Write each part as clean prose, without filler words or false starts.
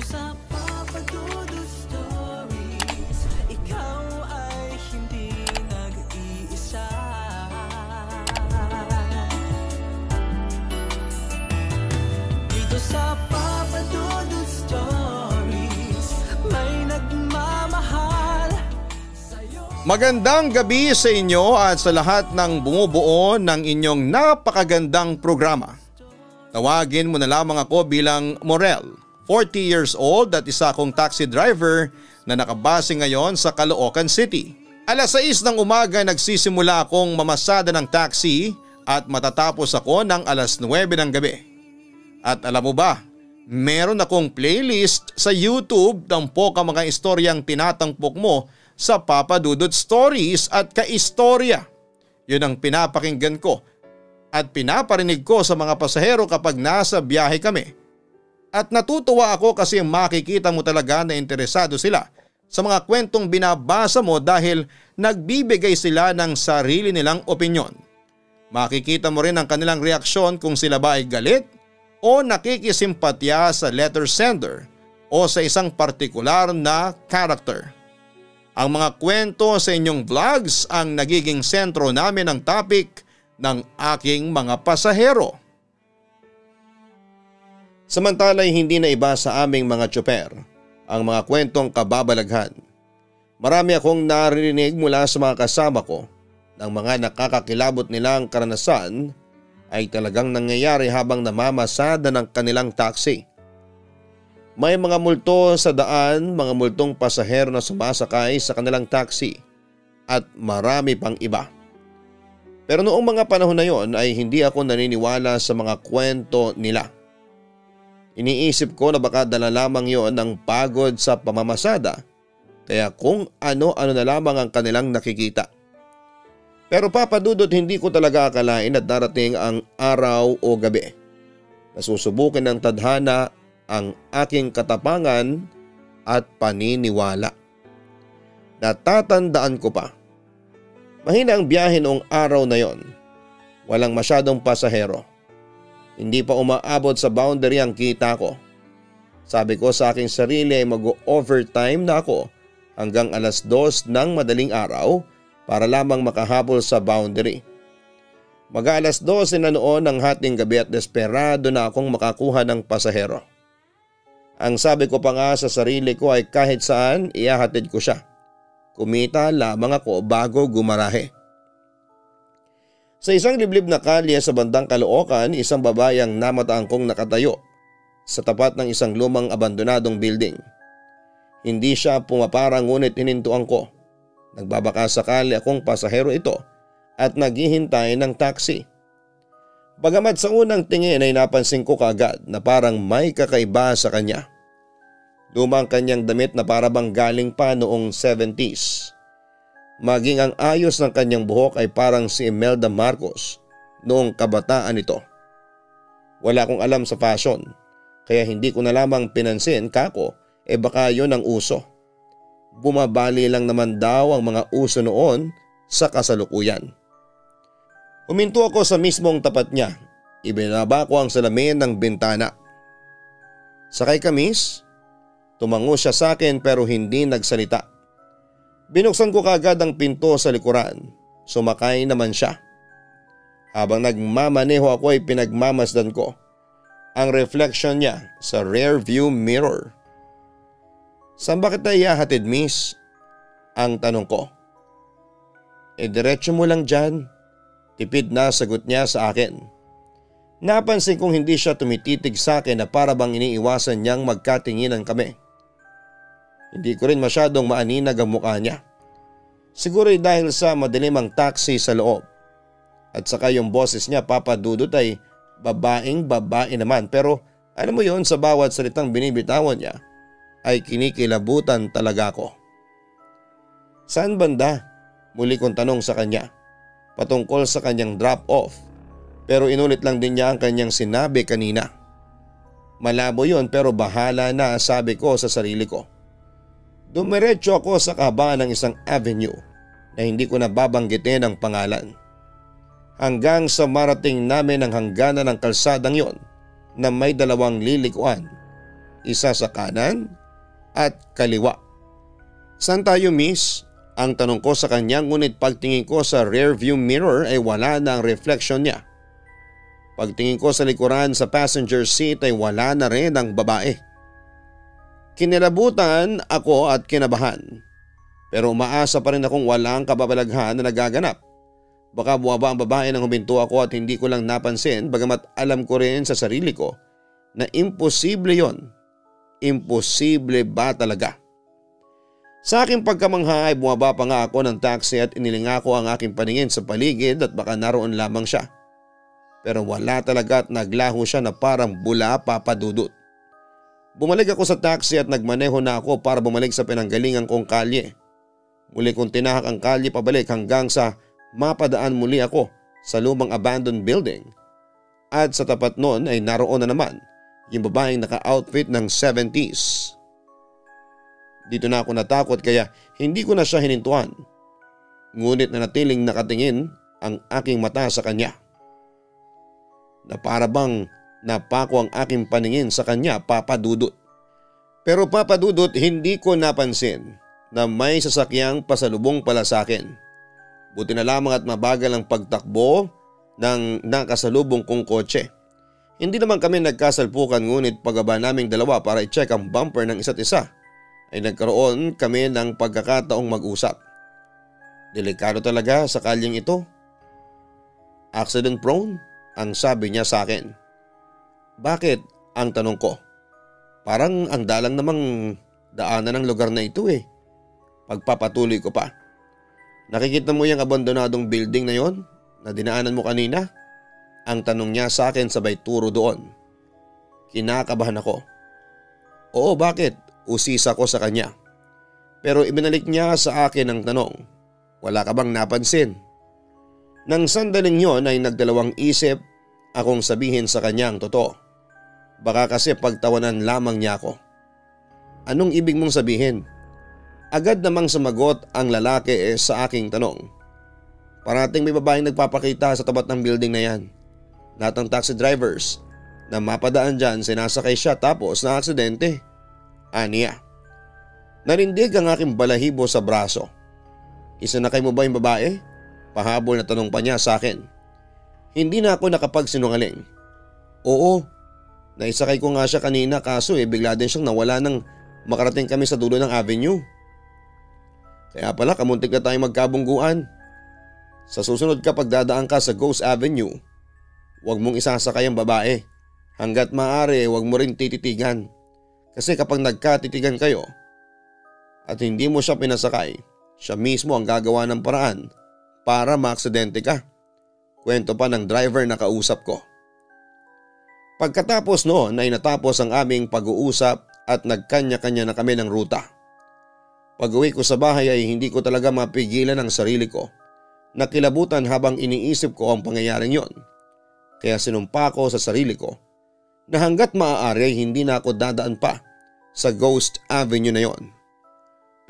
sa Papa Dudut Stories, ikaw ay hindi nag-iisa. Dito sa Papa Dudut Stories, may nagmamahal sa'yo. Magandang gabi sa inyo at sa lahat ng bumubuo ng inyong napakagandang programa. Tawagin mo na lamang ako bilang Morel, 40 years old at isa akong taxi driver na nakabase ngayon sa Caloocan City. Alas 6 ng umaga nagsisimula akong mamasada ng taxi at matatapos ako ng alas 9 ng gabi. At alam mo ba, meron akong playlist sa YouTube ng poka mga istoryang tinatampok mo sa Papa Dudut Stories at Kaistorya. Yun ang pinapakinggan ko at pinaparinig ko sa mga pasahero kapag nasa biyahe kami. At natutuwa ako kasi makikita mo talaga na interesado sila sa mga kwentong binabasa mo dahil nagbibigay sila ng sarili nilang opinyon. Makikita mo rin ang kanilang reaksyon kung sila ba ay galit o nakikisimpatya sa letter sender o sa isang partikular na character. Ang mga kwento sa inyong vlogs ang nagiging sentro namin ng topic ng aking mga pasahero. Samantala'y hindi na iba sa aming mga tsoper ang mga kwentong kababalaghan. Marami akong naririnig mula sa mga kasama ko ng mga nakakakilabot nilang karanasan ay talagang nangyayari habang namamasada ng kanilang taxi. May mga multo sa daan, mga multong pasahero na sumasakay sa kanilang taxi at marami pang iba. Pero noong mga panahon na yon ay hindi ako naniniwala sa mga kwento nila. Iniisip ko na baka dala lamang yon ng pagod sa pamamasada, kaya kung ano-ano na lamang ang kanilang nakikita. Pero papadudot hindi ko talaga akalain at darating ang araw o gabi. Nasusubukin ng tadhana ang aking katapangan at paniniwala. Natatandaan ko pa. Mahina ang biyahe noong araw na yon. Walang masyadong pasahero. Hindi pa umaabot sa boundary ang kita ko. Sabi ko sa aking sarili ay mag-overtime na ako hanggang alas 2 ng madaling araw para lamang makahabol sa boundary. Mag-alas 12 na noon ng hating gabi at desperado na akong makakuha ng pasahero. Ang sabi ko pa nga sa sarili ko ay kahit saan ihahatid ko siya. Kumita lamang ako bago gumarahe. Sa isang liblib na kalye sa bandang Caloocan, isang babae ang namataan kong nakatayo sa tapat ng isang lumang abandonadong building. Hindi siya pumapara ngunit hinintuan ko. Nagbabaka sakali akong pasahero ito at naghihintay ng taxi. Bagamat sa unang tingin ay napansin ko kaagad na parang may kakaiba sa kanya. Lumang kanyang damit na parabang galing pa noong 70s. Maging ang ayos ng kanyang buhok ay parang si Imelda Marcos noong kabataan nito. Wala akong alam sa fashion, kaya hindi ko na lamang pinansin kako baka yon ang uso. Bumabali lang naman daw ang mga uso noon sa kasalukuyan. Huminto ako sa mismong tapat niya. Ibinaba ko ang salamin ng bintana. "Sakay ka, miss?" Tumango siya sa akin pero hindi nagsalita. Binuksan ko kaagad ang pinto sa likuran. Sumakay naman siya. Habang nagmamaneho ako ay pinagmamasdan ko ang reflection niya sa rear view mirror. "Saan ba kita ihahatid, miss?" ang tanong ko. "Diretso mo lang dyan." Tipid na sagot niya sa akin. Napansin kong hindi siya tumititig sa akin na para bang iniiwasan niyang magkatinginan kami. Hindi ko rin masyadong maaninag ang mukha niya. Siguro dahil sa madilim ang taxi sa loob. At saka yung boses niya, Papa Dudut, ay babaeng babae naman. Pero alam mo yon, sa bawat salitang binibitawan niya ay kinikilabutan talaga ako. "Saan banda?" muli kong tanong sa kanya. Patungkol sa kanyang drop off. Pero inulit lang din niya ang kanyang sinabi kanina. Malabo yon pero bahala na, sabi ko sa sarili ko. Dumiretso ako sa kahabaan ng isang avenue na hindi ko nababanggitin ang pangalan. Hanggang sa marating namin ang hangganan ng kalsadang yon na may dalawang lilikuan isa sa kanan at kaliwa. "Saan tayo, miss?" Ang tanong ko sa kanya, ngunit pagtingin ko sa rearview mirror ay wala na ang reflection niya. Pagtingin ko sa likuran sa passenger seat ay wala na rin ang babae. Kinilabutan ako at kinabahan. Pero umaasa pa rin akong walang kababalaghan na nagaganap. Baka buwaba ang babae nang huminto ako at hindi ko lang napansin, bagamat alam ko rin sa sarili ko na imposible yon. Imposible ba talaga? Sa aking pagkamangha ay bumaba pa nga ako ng taxi at inilinga ko ang aking paningin sa paligid at baka naroon lamang siya. Pero wala talaga at naglaho siya na parang bula papadudot. Bumalik ako sa taxi at nagmaneho na ako para bumalik sa pinanggalingan kong kalye. Muli kong tinahak ang kalye pabalik hanggang sa mapadaan muli ako sa lumang abandoned building. At sa tapat noon ay naroon na naman yung babaeng naka-outfit ng 70s. Dito na ako natakot kaya hindi ko na siya hinintuan. Ngunit nanatiling nakatingin ang aking mata sa kanya. Na para bang napako ang aking paningin sa kanya, papadudot. Pero papadudot, hindi ko napansin na may sasakyang pasalubong pala sa akin. Buti na lamang at mabagal ang pagtakbo ng nakasalubong kong kotse. Hindi naman kami nagkasalpukan, ngunit pagbaba naming dalawa para i-check ang bumper ng isa't isa ay nagkaroon kami ng pagkakataong mag-usap. "Delikado talaga sa kalyeng ito. Accident prone," ang sabi niya sa akin. "Bakit?" ang tanong ko. "Parang ang dalang namang daanan ng lugar na ito eh." Pagpapatuloy ko pa. "Nakikita mo yung abandonadong building na yon na dinaanan mo kanina?" Ang tanong niya sa akin sabay turo doon. Kinakabahan ako. "Oo, bakit?" Usisa ko sa kanya. Pero ibinalik niya sa akin ang tanong. "Wala ka bang napansin?" Nang sandaling yon ay nagdalawang isip akong sabihin sa kanya ang totoo. Baka kasi pagtawanan lamang niya ako. "Anong ibig mong sabihin?" Agad namang sumagot ang lalaki sa aking tanong. "Parating may babaeng nagpapakita sa tapat ng building na yan. Lahat ng taxi drivers na mapadaan dyan sinasakay siya tapos na aksidente," aniya. Narindig ang aking balahibo sa braso. "Isinakay mo ba yung babae?" Pahabol na tanong pa niya sa akin. Hindi na ako nakapagsinungaling. "Oo, naisakay ko nga siya kanina kaso bigla din siyang nawala nang makarating kami sa dulo ng avenue. Kaya pala kamuntik na tayong magkabungguan. Sa susunod kapag dadaan ka sa Ghost Avenue, huwag mong isasakay ang babae. Hanggat maaari huwag mo rin tititigan. Kasi kapag nagkatitigan kayo at hindi mo siya pinasakay, siya mismo ang gagawa ng paraan para maaksidente ka." Kwento pa ng driver na kausap ko. Pagkatapos noon ay natapos ang aming pag-uusap at nagkanya-kanya na kami ng ruta. Pag-uwi ko sa bahay ay hindi ko talaga mapigilan ang sarili ko. Nakilabutan habang iniisip ko ang pangyayaring yon. Kaya sinumpa ko sa sarili ko na hanggat maaari ay hindi na ako dadaan pa sa Ghost Avenue na yon.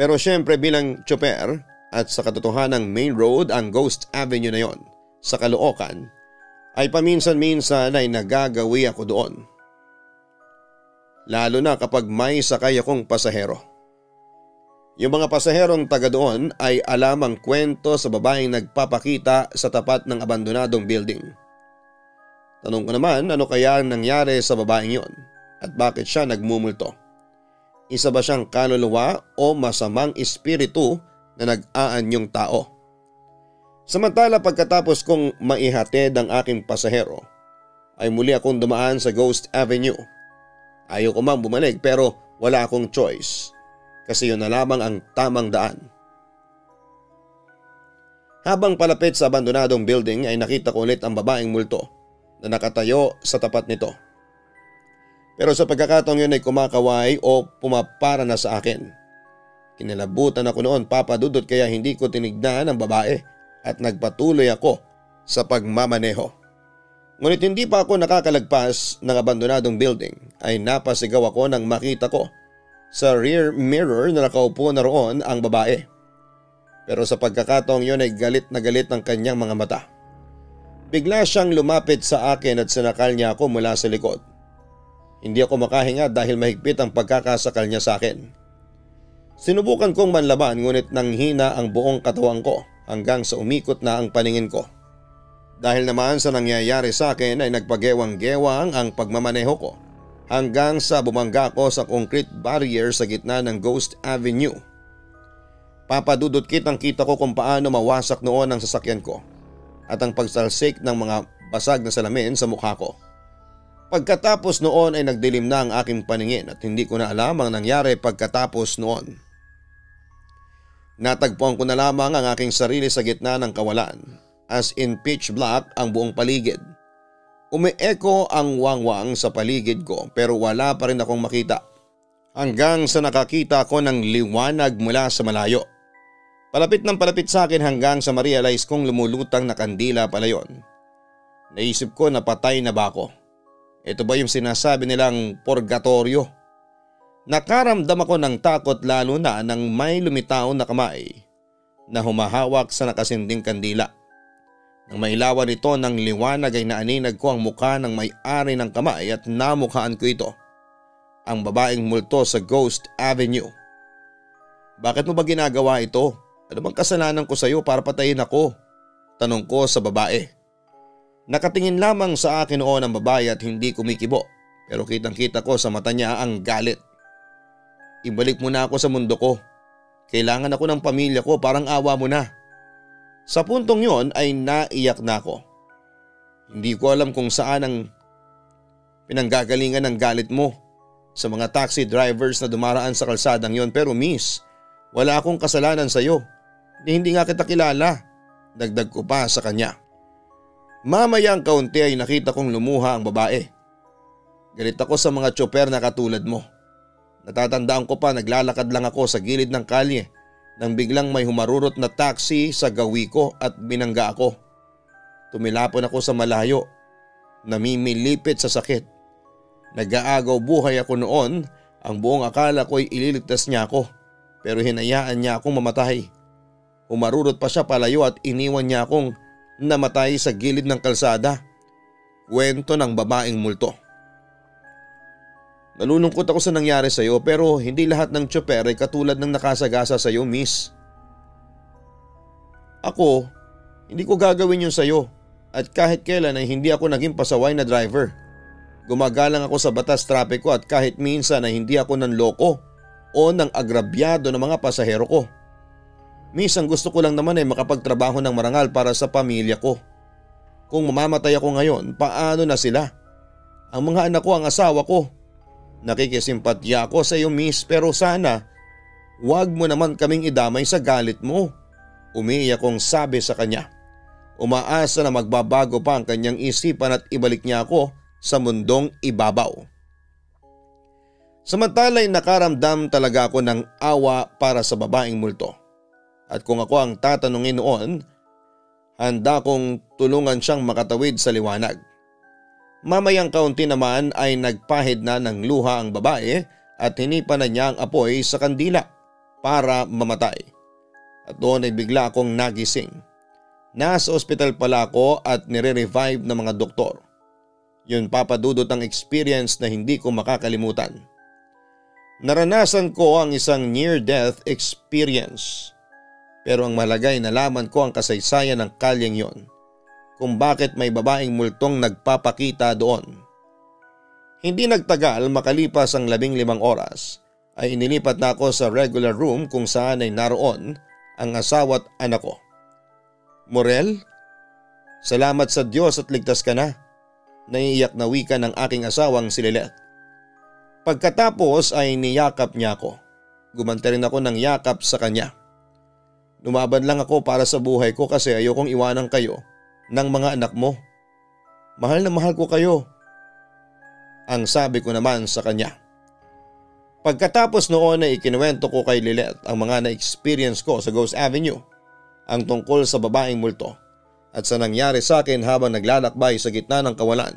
Pero syempre bilang tsoper at sa katotohanang main road ang Ghost Avenue na yon sa Caloocan ay paminsan-minsan ay nagagawi ako doon. Lalo na kapag may sakay akong pasahero. Yung mga pasaherong taga doon ay alam ang kwento sa babaeng nagpapakita sa tapat ng abandonadong building. Tanong ko naman ano kaya ang nangyari sa babaeng yon at bakit siya nagmumulto. Isa ba siyang kaluluwa o masamang espiritu na nag-aanyong tao? Samantala pagkatapos kong maihatid ang aking pasahero ay muli akong dumaan sa Ghost Avenue. Ayaw ko mang bumalik pero wala akong choice kasi yun na lamang ang tamang daan. Habang palapit sa abandonadong building ay nakita ko ulit ang babaeng multo na nakatayo sa tapat nito. Pero sa pagkakataong yun ay kumakaway o pumapara na sa akin. Kinilabutan ako noon papadudot kaya hindi ko tinignan ang babae at nagpatuloy ako sa pagmamaneho. Ngunit hindi pa ako nakakalagpas ng abandonadong building ay napasigaw ako nang makita ko sa rear mirror na nakaupo na roon ang babae. Pero sa pagkakataong yun ay galit na galit ang kanyang mga mata. Bigla siyang lumapit sa akin at sinakal niya ako mula sa likod. Hindi ako makahinga dahil mahigpit ang pagkakasakal niya sa akin. Sinubukan kong manlaban ngunit nanghina ang buong katawan ko hanggang sa umikot na ang paningin ko. Dahil naman sa nangyayari sa akin ay nagpagewang-gewang ang pagmamaneho ko hanggang sa bumangga ko sa concrete barrier sa gitna ng Ghost Avenue. Papadudot kitang kita ko kung paano mawasak noon ang sasakyan ko at ang pagsalsik ng mga basag na salamin sa mukha ko. Pagkatapos noon ay nagdilim na ang aking paningin at hindi ko na alam ang nangyari pagkatapos noon. Natagpuan ko na lamang ang aking sarili sa gitna ng kawalan. As in pitch black ang buong paligid. Umeeko ang wangwang sa paligid ko pero wala pa rin akong makita. Hanggang sa nakakita ko ng liwanag mula sa malayo. Palapit ng palapit sa akin hanggang sa ma-realize kong lumulutang na kandila pala yon. Naisip ko na patay na ba ako? Ito ba yung sinasabi nilang purgatorio? Nakaramdam ako ng takot lalo na nang may lumitaw na kamay na humahawak sa nakasinding kandila. Nang mailawan ito ng liwanag ay naaninag ko ang mukha ng may-ari ng kamay at namukhaan ko ito. Ang babaeng multo sa Ghost Avenue. Bakit mo ba ginagawa ito? Ano bang kasalanan ko sa iyo para patayin ako? Tanong ko sa babae. Nakatingin lamang sa akin noon ang babae at hindi kumikibo pero kitang kita ko sa mata niya ang galit. Ibalik mo na ako sa mundo ko. Kailangan ako ng pamilya ko, parang awa mo na. Sa puntong yon ay naiyak na ako. Hindi ko alam kung saan ang pinanggagalingan ng galit mo sa mga taxi drivers na dumaraan sa kalsadang yon pero miss, wala akong kasalanan sa iyo. Hindi nga kita kilala. Dagdag ko pa sa kanya. Mamayang kaunti ay nakita kong lumuha ang babae. Galit ako sa mga tsoper na katulad mo. Natatandaan ko pa naglalakad lang ako sa gilid ng kalye nang biglang may humarurot na taxi sa gawi ko at binangga ako. Tumilapon ako sa malayo. Namimilipit sa sakit. Nag-aagaw buhay ako noon. Ang buong akala ko ay ililigtas niya ako pero hinayaan niya akong mamatay. Humarurot pa siya palayo at iniwan niya akong namatay sa gilid ng kalsada. Kwento ng babaeng multo. Nalulungkot ako sa nangyari sa iyo pero hindi lahat ng tsoper ay katulad ng nakasagasa sa iyo, miss. Ako, hindi ko gagawin yun sa iyo at kahit kailan ay hindi ako naging pasaway na driver. Gumagalang ako sa batas trapiko at kahit minsan ay hindi ako nanloko o nang agrabyado ng mga pasahero ko. Miss, ang gusto ko lang naman ay makapagtrabaho ng marangal para sa pamilya ko. Kung mamamatay ako ngayon, paano na sila? Ang mga anak ko, ang asawa ko. Nakikisimpatya ako sa iyo, miss, pero sana wag mo naman kaming idamay sa galit mo. Umiiyak kong sabi sa kanya. Umaasa na magbabago pa ang kanyang isipan at ibalik niya ako sa mundong ibabaw. Samantala'y nakaramdam talaga ako ng awa para sa babaeng multo. At kung ako ang tatanungin noon, handa kong tulungan siyang makatawid sa liwanag. Mamayang kaunti naman ay nagpahid na ng luha ang babae at hinipan na niya ang apoy sa kandila para mamatay. At doon ay bigla akong nagising. Nasa ospital pala ako at nire-revive ng mga doktor. Yun papadudot ang experience na hindi ko makakalimutan. Naranasan ko ang isang near-death experience. Pero ang mahalaga ay nalaman ko ang kasaysayan ng kalyeng yon. Kung bakit may babaeng multong nagpapakita doon. Hindi nagtagal makalipas ang 15 oras ay inilipat na ako sa regular room kung saan ay naroon ang asawa at anak ko. Morel, salamat sa Diyos at ligtas ka na. Naiiyak na wika ng aking asawang si Lilet. Pagkatapos ay niyakap niya ako. Gumante rin ako ng yakap sa kanya. Lumaban lang ako para sa buhay ko kasi ayokong iwanan kayo ng mga anak mo. Mahal na mahal ko kayo. Ang sabi ko naman sa kanya. Pagkatapos noon ay ikinuwento ko kay Lilet ang mga na-experience ko sa Ghost Avenue, ang tungkol sa babaeng multo at sa nangyari sa akin habang naglalakbay sa gitna ng kawalan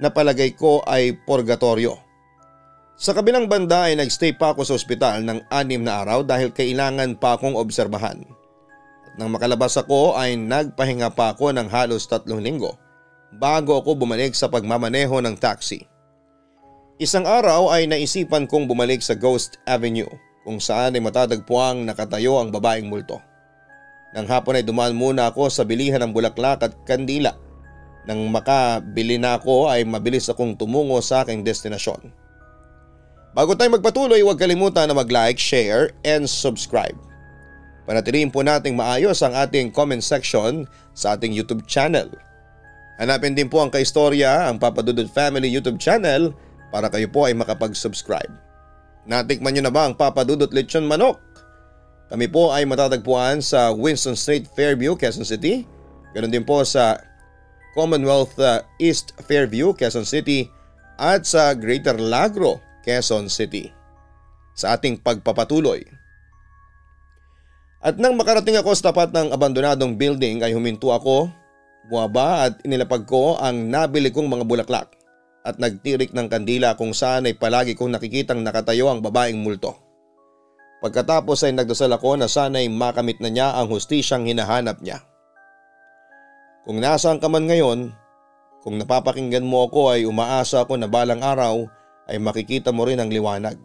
na palagay ko ay purgatorio. Sa kabilang banda ay nagstay pa ako sa ospital ng 6 na araw dahil kailangan pa akong obserbahan. At nang makalabas ako ay nagpahinga pa ako ng halos 3 linggo bago ako bumalik sa pagmamaneho ng taxi. Isang araw ay naisipan kong bumalik sa Ghost Avenue kung saan ay matatagpuang nakatayo ang babaeng multo. Nang hapon ay dumaan muna ako sa bilihan ng bulaklak at kandila. Nang makabili na ako ay mabilis akong tumungo sa aking destinasyon. Bago tayo magpatuloy, huwag kalimutan na mag-like, share and subscribe. Panatilihin po nating maayos ang ating comment section sa ating YouTube channel. Hanapin din po ang Kaistorya, ang Papa Dudut Family YouTube channel para kayo po ay makapag-subscribe. Natikman nyo na ba ang Papa Dudut Lechon Manok? Kami po ay matatagpuan sa Winston Street, Fairview, Quezon City. Ganon din po sa Commonwealth East Fairview, Quezon City at sa Greater Lagro, Quezon City. Sa ating pagpapatuloy. At nang makarating ako sa tapat ng abandonadong building ay huminto ako, bumaba at inilapag ko ang nabili kong mga bulaklak. At nagtirik ng kandila kung saan ay palagi kong nakikitang nakatayo ang babaeng multo. Pagkatapos ay nagdasal ako na sana'y makamit na niya ang hustisyang hinahanap niya. Kung nasaan ka man ngayon, kung napapakinggan mo ako ay umaasa ako na balang araw ay makikita mo rin ang liwanag.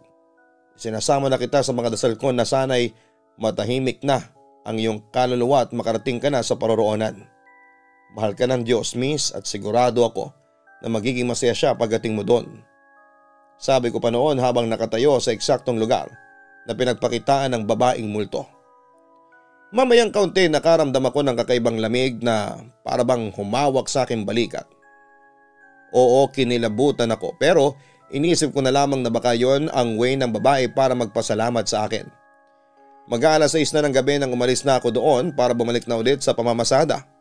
Sinasama na kita sa mga dasal ko na sana'y matahimik na ang iyong kaluluwa at makarating ka na sa paroroonan. Mahal ka ng Diyos, Miss, at sigurado ako na magiging masaya siya pagdating mo doon. Sabi ko pa noon habang nakatayo sa eksaktong lugar na pinagpakitaan ng babaeng multo. Mamayang kaunti nakaramdam ako ng kakaibang lamig na parabang humawak sa aking balikat. Oo, kinilabutan ako pero iniisip ko na lamang na baka yon ang way ng babae para magpasalamat sa akin. Mag-aalas 6 na ng gabi nang umalis na ako doon para bumalik na ulit sa pamamasada.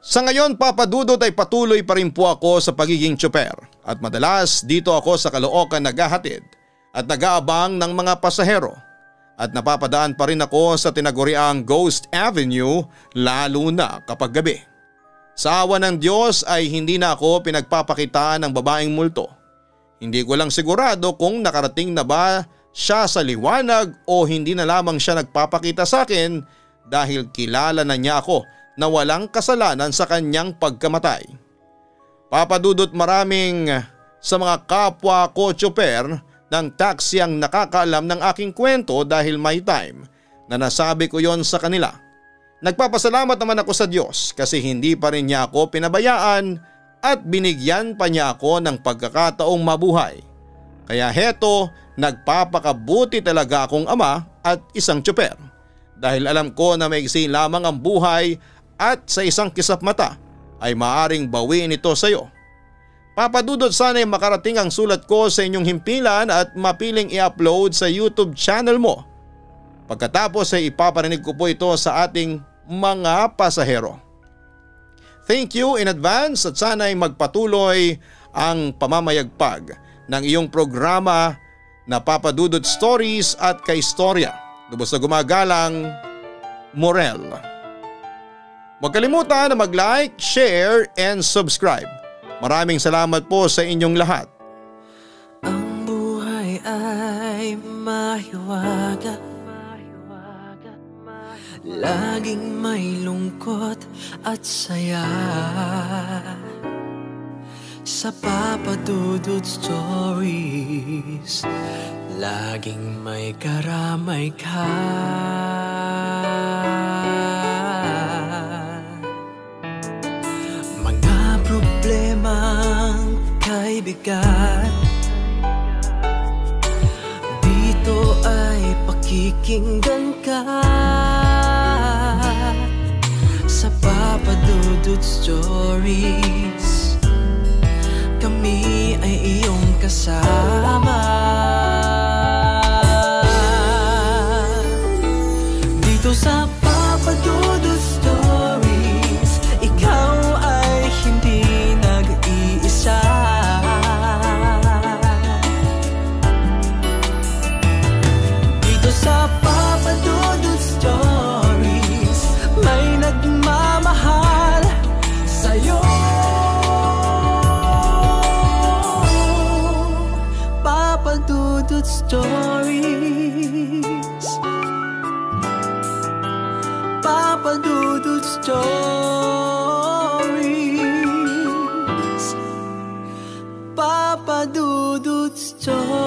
Sa ngayon, Papa Dudut, ay patuloy pa rin po ako sa pagiging tsoper at madalas dito ako sa Caloocan naghahatid at nag-aabang ng mga pasahero at napapadaan pa rin ako sa tinaguriang Ghost Avenue lalo na kapag gabi. Sa awa ng Diyos ay hindi na ako pinagpapakitaan ng babaeng multo. Hindi ko lang sigurado kung nakarating na ba siya sa liwanag o hindi na lamang siya nagpapakita sa akin dahil kilala na niya ako na walang kasalanan sa kanyang pagkamatay. Papa Dudut, maraming sa mga kapwa ko tsoper ng taxi ang nakakaalam ng aking kwento dahil may time na nasabi ko yon sa kanila. Nagpapasalamat naman ako sa Diyos kasi hindi pa rin niya ako pinabayaan at binigyan pa niya ako ng pagkakataong mabuhay. Kaya heto, nagpapakabuti talaga akong ama at isang tsoper dahil alam ko na maigsi lamang ang buhay at sa isang kisap mata ay maaring bawiin ito sa iyo. Papa Dudut, sana'y makarating ang sulat ko sa inyong himpilan at mapiling i-upload sa YouTube channel mo. Pagkatapos ay ipaparinig ko po ito sa ating mga pasahero. Thank you in advance at sana'y magpatuloy ang pamamayagpag ng iyong programa na Papa Dudut Stories at Kaistorya. Lubos na gumagalang, Morel. Huwag kalimutan na mag-like, share and subscribe. Maraming salamat po sa inyong lahat. Ang buhay ay mahiwaga, laging may lungkot at saya. Sa Papa Dudut Stories, laging may karamay ka. Problemang kaibigan, dito ay pakikinggan ka. Sa Papa Dudut Stories, kami ay iyong kasama. Dito sa Papa Dudut Stories, ikaw ay hindi nag-iisa. Dito sa Papa Dudut Stories, may nagmamahal sa'yo. Papa Dudut Stories, Papa Dudut Stories, Stories.